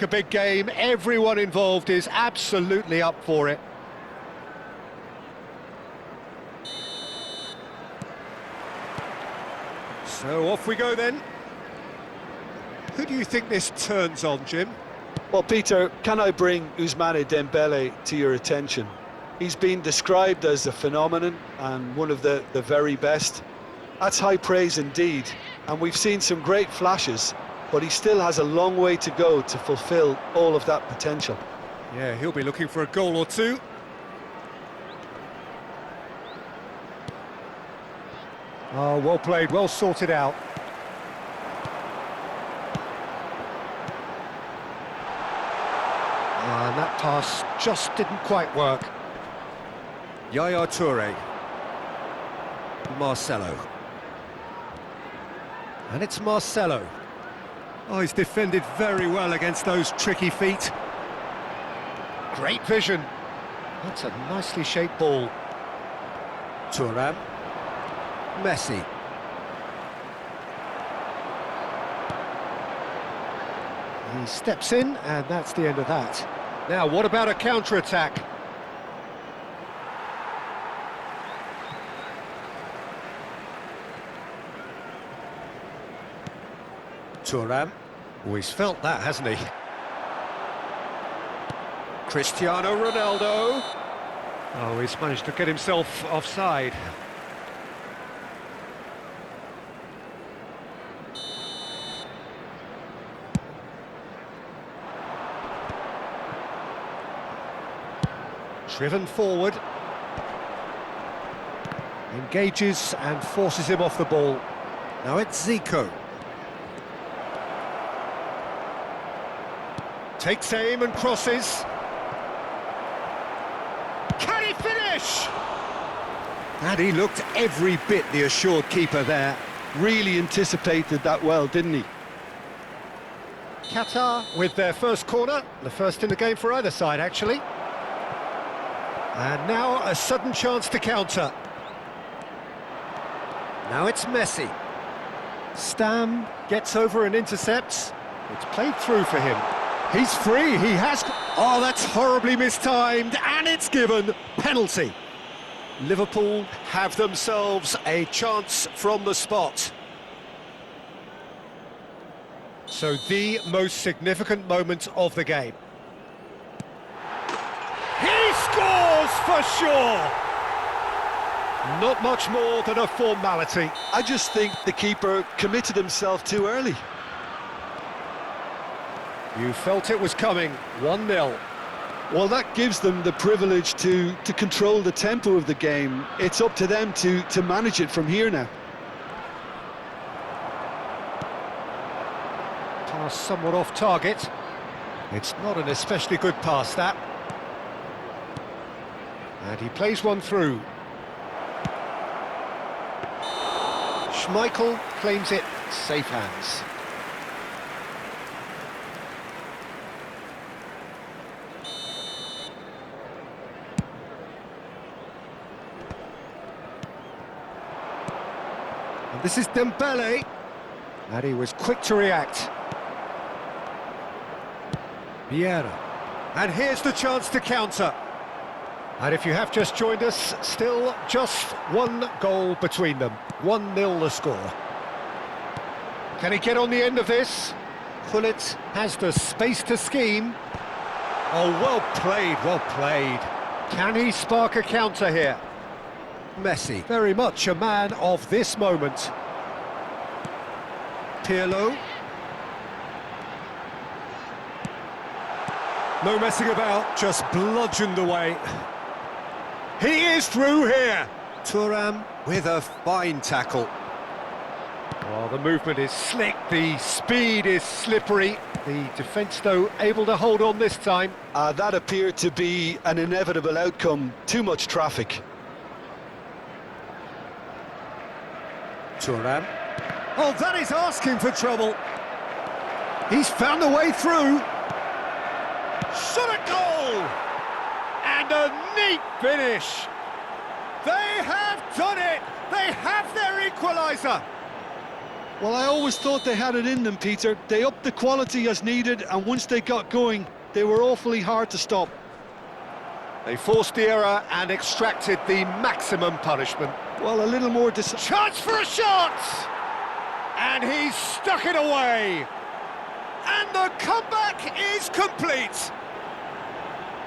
A big game, everyone involved is absolutely up for it. So off we go then. Who do you think this turns on, Jim? Well, Peter, can I bring Ousmane Dembele to your attention? He's been described as a phenomenon and one of the very best. That's high praise indeed, and we've seen some great flashes, but he still has a long way to go to fulfill all of that potential. Yeah, he'll be looking for a goal or two. Oh, well played, well sorted out. And that pass just didn't quite work. Yaya Toure. Marcelo. And it's Marcelo. Oh, he's defended very well against those tricky feet. Great vision. That's a nicely shaped ball. Thuram. Messi. He steps in, and that's the end of that. Now, what about a counter-attack? Thuram. Oh, he's felt that, hasn't he? Cristiano Ronaldo. Oh, he's managed to get himself offside. Driven forward. Engages and forces him off the ball. Now it's Zico. Takes aim and crosses. Can he finish? And he looked every bit the assured keeper there. Really anticipated that well, didn't he? Qatar with their first corner, the first in the game for either side, actually. And now a sudden chance to counter. Now it's Messi. Stam gets over and intercepts. It's played through for him. He's free, he has... Oh, that's horribly mistimed, and it's given. Penalty. Liverpool have themselves a chance from the spot. So the most significant moment of the game. He scores for sure! Not much more than a formality. I just think the keeper committed himself too early. You felt it was coming, 1-0. Well, that gives them the privilege to control the tempo of the game. It's up to them to manage it from here now. Pass somewhat off target. It's not an especially good pass, that. And he plays one through. Schmeichel claims it, safe hands. And this is Dembele. And he was quick to react. Vieira. And here's the chance to counter. And if you have just joined us, still just one goal between them. 1-0 the score. Can he get on the end of this? Gullit has the space to scheme. Oh, well played, well played. Can he spark a counter here? Messi, very much a man of this moment. Pirlo. No messing about, just bludgeoned away. He is through here. Thuram with a fine tackle. Oh, the movement is slick, the speed is slippery. The defence, though, able to hold on this time. That appeared to be an inevitable outcome. Too much traffic. Thuram. Oh, that is asking for trouble. He's found a way through. Shot a goal! And a neat finish. They have done it! They have their equaliser! Well, I always thought they had it in them, Peter. They upped the quality as needed, and once they got going, they were awfully hard to stop. They forced the error and extracted the maximum punishment. Well, a little more Chance for a shot! And he's stuck it away. And the comeback is complete.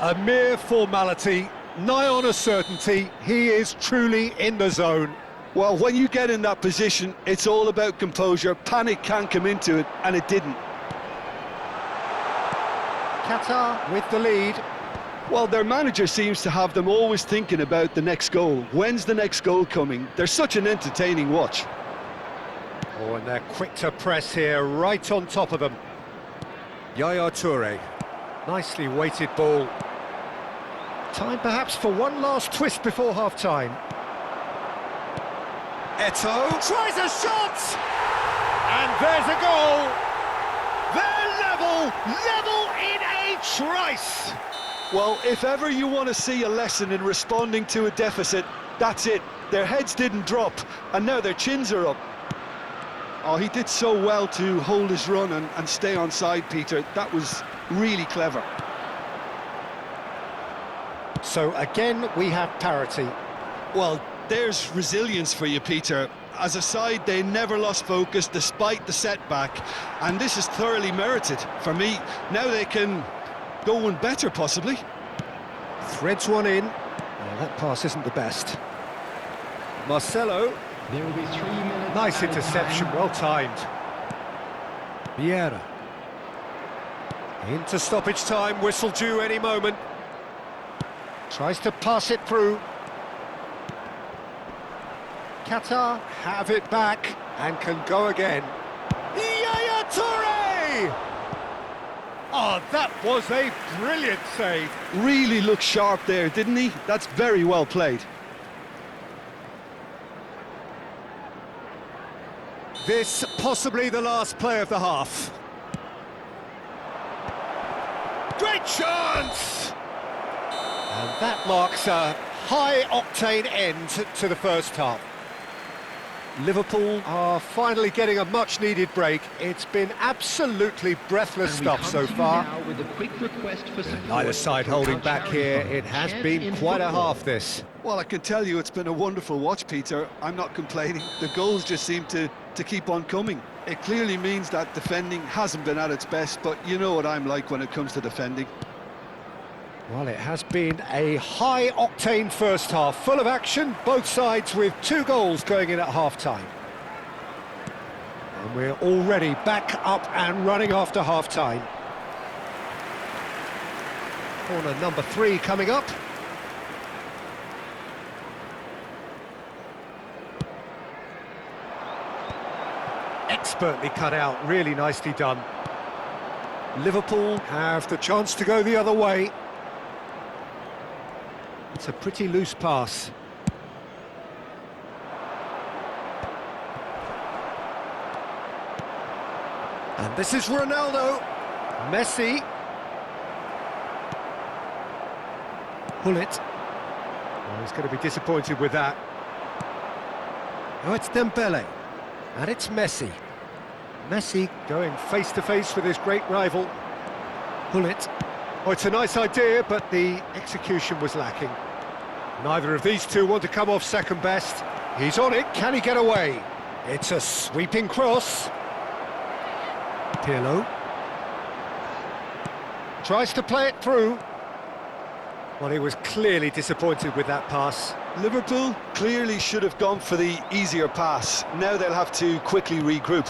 A mere formality, nigh on a certainty. He is truly in the zone. Well, when you get in that position, it's all about composure. Panic can come into it, and it didn't. Qatar with the lead. Well, their manager seems to have them always thinking about the next goal. When's the next goal coming? They're such an entertaining watch. Oh, and they're quick to press here, right on top of them. Yaya Toure. Nicely weighted ball. Time perhaps for one last twist before half-time. Eto'o tries a shot! And there's a goal! They're level in a trice! Well, if ever you want to see a lesson in responding to a deficit, that's it. Their heads didn't drop, and now their chins are up. Oh, he did so well to hold his run and stay on side, Peter. That was really clever. So again, we have parity. Well, there's resilience for you, Peter. As a side, they never lost focus despite the setback, and this is thoroughly merited. For me, now they can go one better, possibly. Threads one in. Oh, that pass isn't the best. Marcelo. There will be 3 minutes. Nice interception, well timed. Vieira. Into stoppage time, whistle due any moment. Tries to pass it through. Qatar have it back and can go again. Yaya Toure! Oh, that was a brilliant save. Really looked sharp there, didn't he? That's very well played. This possibly the last play of the half. Great chance! And that marks a high-octane end to the first half. Liverpool are finally getting a much-needed break. It's been absolutely breathless stuff so far. With a quick request for Neither side holding back here. It has been quite a half, this. Well, I can tell you it's been a wonderful watch, Peter. I'm not complaining. The goals just seem to keep on coming. It clearly means that defending hasn't been at its best, but you know what I'm like when it comes to defending. Well, it has been a high-octane first half, full of action, both sides with 2 goals going in at half-time. And we're already back up and running after half-time. Corner number 3 coming up. Expertly cut out, really nicely done. Liverpool have the chance to go the other way. It's a pretty loose pass. And this is Ronaldo. Messi. Gullit. Oh, he's going to be disappointed with that. Now it's Dembele. And it's Messi. Messi going face-to-face with his great rival. Gullit. Oh, it's a nice idea, but the execution was lacking. Neither of these two want to come off second best. He's on it, can he get away? It's a sweeping cross. Pirlo. Tries to play it through. Well, he was clearly disappointed with that pass. Liverpool clearly should have gone for the easier pass. Now they'll have to quickly regroup.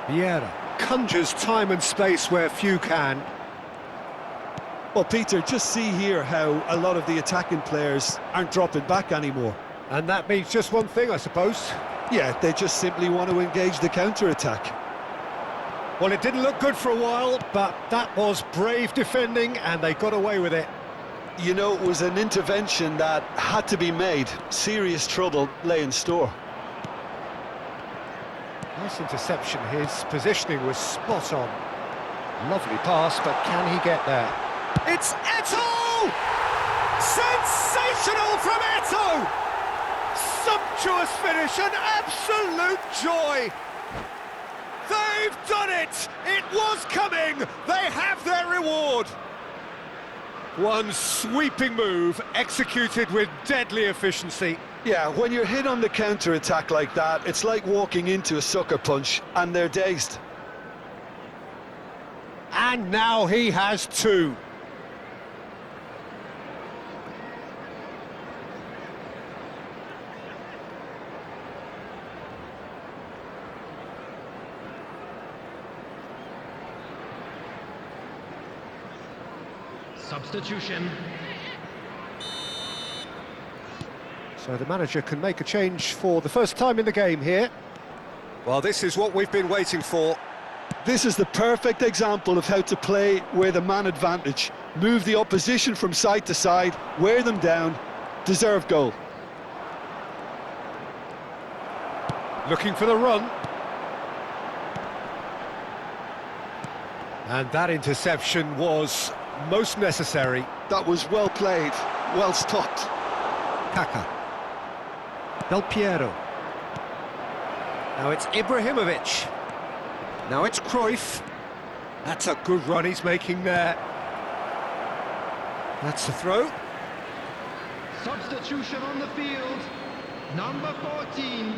Vieira conjures time and space where few can. Well, Peter, just see here how a lot of the attacking players aren't dropping back anymore. And that means just one thing, I suppose. Yeah, they just simply want to engage the counter-attack. Well, it didn't look good for a while, but that was brave defending, and they got away with it. You know, it was an intervention that had to be made. Serious trouble lay in store. Nice interception. His positioning was spot on. Lovely pass, but can he get there? It's Eto'o! Sensational from Eto'o! sumptuous finish, an absolute joy! They've done it! It was coming! They have their reward! One sweeping move, executed with deadly efficiency. Yeah, when you're hit on the counter-attack like that, it's like walking into a sucker punch, and they're dazed. And now he has two. Substitution. So the manager can make a change for the first time in the game here. Well, this is what we've been waiting for. This is the perfect example of how to play with a man advantage. Move the opposition from side to side, wear them down, deserve goal. Looking for the run. And that interception was most necessary. That was well played, well stopped. Kaka. Del Piero. Now it's Ibrahimovic. Now it's Cruyff. That's a good run he's making there. That's the throw. Substitution on the field. Number 14,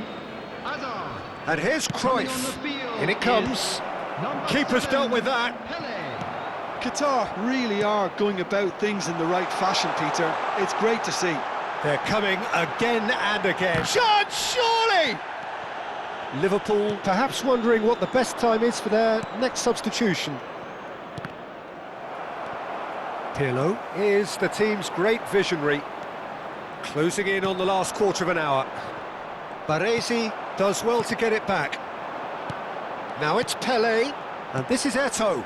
Hazard. And here's Coming on the Cruyff. field In it comes. is number Keeper's 7, dealt with that. Pele. Qatar really are going about things in the right fashion, Peter. It's great to see. They're coming again and again. Chance, surely! Liverpool perhaps wondering what the best time is for their next substitution. Pirlo is the team's great visionary. Closing in on the last quarter of an hour. Baresi does well to get it back. Now it's Pele, and this is Eto'o.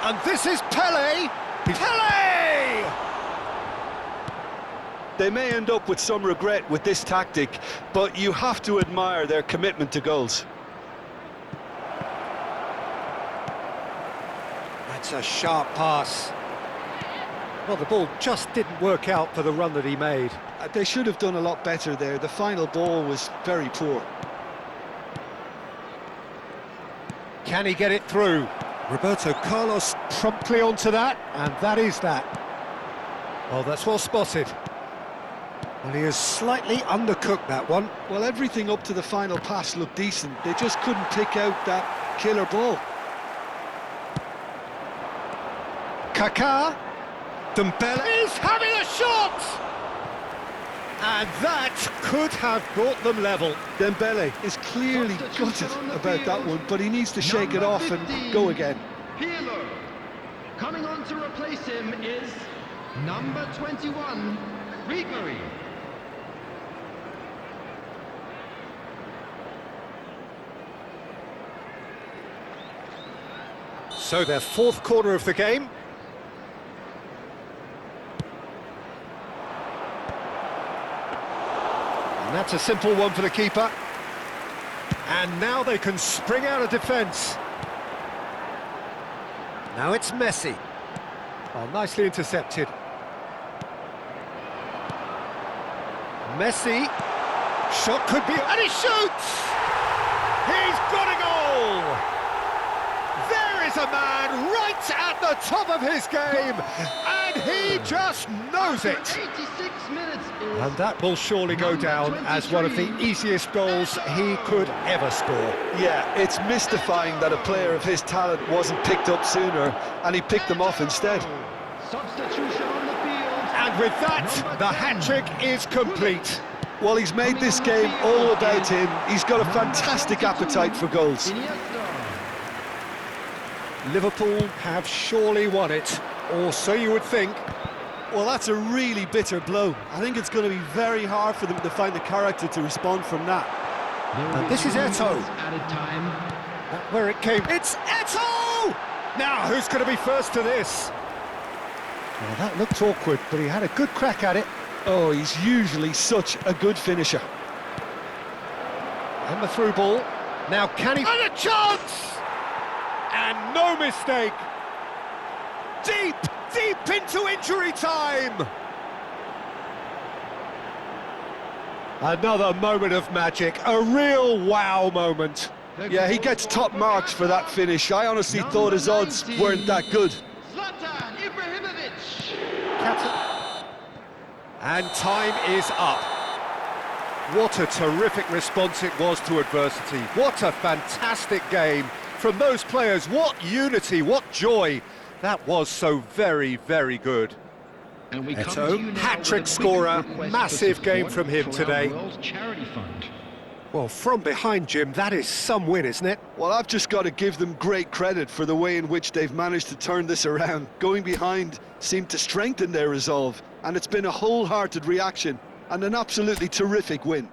And this is Pele! Pele! They may end up with some regret with this tactic, but you have to admire their commitment to goals. That's a sharp pass. Well, the ball just didn't work out for the run that he made. They should have done a lot better there. The final ball was very poor. Can he get it through? Roberto Carlos promptly onto that, and that is that. Oh, that's well spotted. Well, he has slightly undercooked that one. Well, everything up to the final pass looked decent. They just couldn't pick out that killer ball. Kaká. Dembele is having a shot! And that could have brought them level. Dembele is clearly gutted about that one, but he needs to shake it off and go again. Pirlo. Coming on to replace him is number 21, Ribery. So their fourth corner of the game. And that's a simple one for the keeper. And now they can spring out of defence. Now it's Messi. Oh, nicely intercepted. Messi. Shot could be... And he shoots! He's got a goal! There is a man right at the top of his game, and he just knows it. 86 minutes is And that will surely go down as one of the easiest goals he could ever score. Yeah, it's mystifying that a player of his talent wasn't picked up sooner, and he picked them off instead. substitution on the field. And with that, the hat-trick is complete. Well, he's made this game all about him. He's got a fantastic appetite for goals. Iniesta. Liverpool have surely won it, or so you would think. Well, that's a really bitter blow. I think it's going to be very hard for them to find the character to respond from that. And this is Eto'o. Added time. Where it came. It's Eto'o! Now, who's going to be first to this? Well, that looked awkward, but he had a good crack at it. Oh, he's usually such a good finisher. And the through ball. Now can he... And a chance! And no mistake. Deep, deep into injury time. Another moment of magic, a real wow moment. Yeah, he gets top marks for that finish. I honestly thought his odds weren't that good. Zlatan Ibrahimovic. And time is up. What a terrific response it was to adversity. What a fantastic game from those players. What unity, what joy. That was so very, very good. And we come to Eto'o, you now with hat-trick a quick scorer, request massive for game support from him for today. our World Charity Fund. Well, from behind, Jim, that is some win, isn't it? Well, I've just got to give them great credit for the way in which they've managed to turn this around. Going behind seemed to strengthen their resolve, and it's been a wholehearted reaction and an absolutely terrific win.